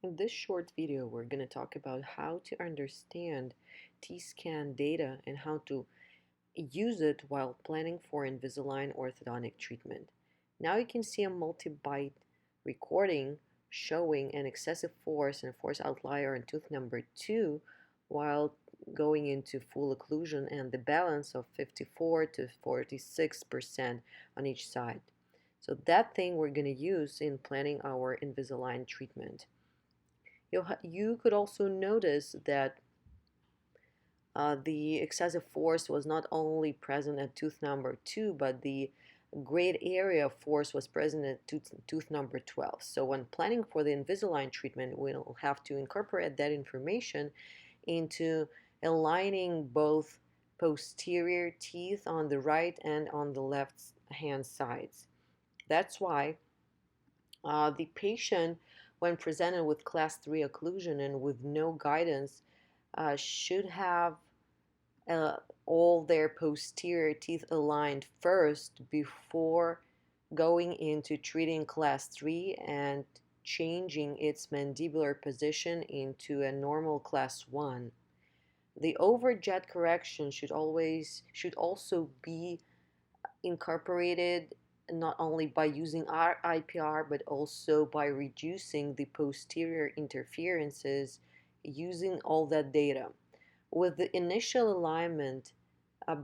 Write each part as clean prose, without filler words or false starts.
In this short video, we're going to talk about how to understand T-scan data and how to use it while planning for Invisalign orthodontic treatment. Now you can see a multi-bite recording showing an excessive force and force outlier on tooth number 2 while going into full occlusion and the balance of 54 to 46% on each side. So that thing we're going to use in planning our Invisalign treatment. You could also notice that the excessive force was not only present at tooth number 2, but the great area of force was present at tooth number 12. So when planning for the Invisalign treatment, we'll have to incorporate that information into aligning both posterior teeth on the right and on the left hand sides. That's why the patient, when presented with class 3 occlusion and with no guidance, should have uh, all their posterior teeth aligned first before going into treating class 3 and changing its mandibular position into a normal class 1. The overjet correction should also be incorporated not only by using our IPR but also by reducing the posterior interferences using all that data. With the initial alignment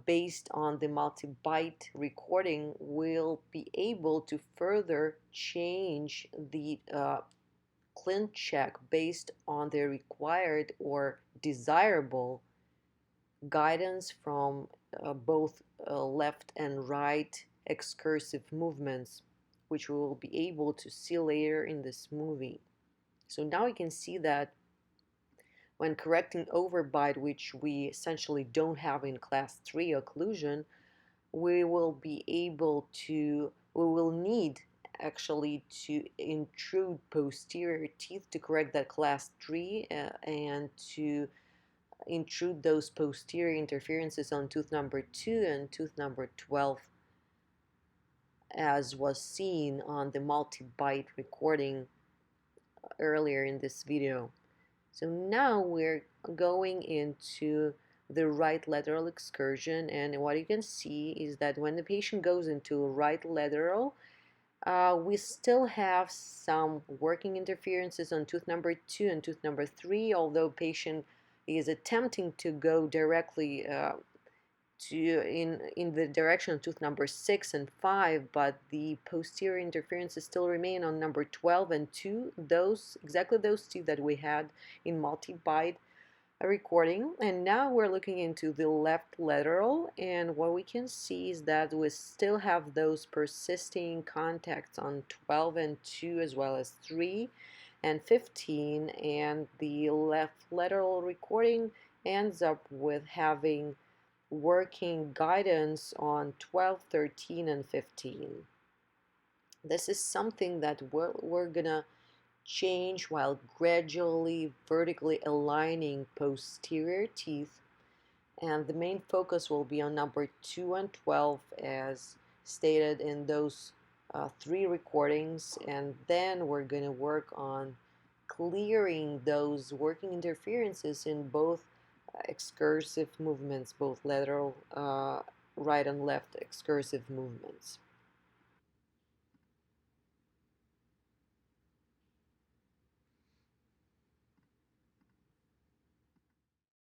based on the multi-bite recording, we'll be able to further change the clean check based on the required or desirable guidance from both left and right excursive movements, which we will be able to see later in this movie. So now you can see that when correcting overbite, which we essentially don't have in class 3 occlusion, we will need actually to intrude posterior teeth to correct that class 3 and to intrude those posterior interferences on tooth number 2 and tooth number 12, as was seen on the multi-bite recording earlier in this video. So now we're going into the right lateral excursion, and what you can see is that when the patient goes into right lateral, we still have some working interferences on tooth number 2 and tooth number 3, although patient is attempting to go directly in the direction of tooth number 6 and 5, but the posterior interferences still remain on number 12 and 2, exactly those two that we had in multi-bite recording. And now we're looking into the left lateral, and what we can see is that we still have those persisting contacts on 12 and 2 as well as 3 and 15, and the left lateral recording ends up with having working guidance on 12, 13, and 15. This is something that we're gonna change while gradually vertically aligning posterior teeth, and the main focus will be on number 2 and 12 as stated in those 3 recordings, and then we're going to work on clearing those working interferences in both excursive movements, both lateral right and left excursive movements.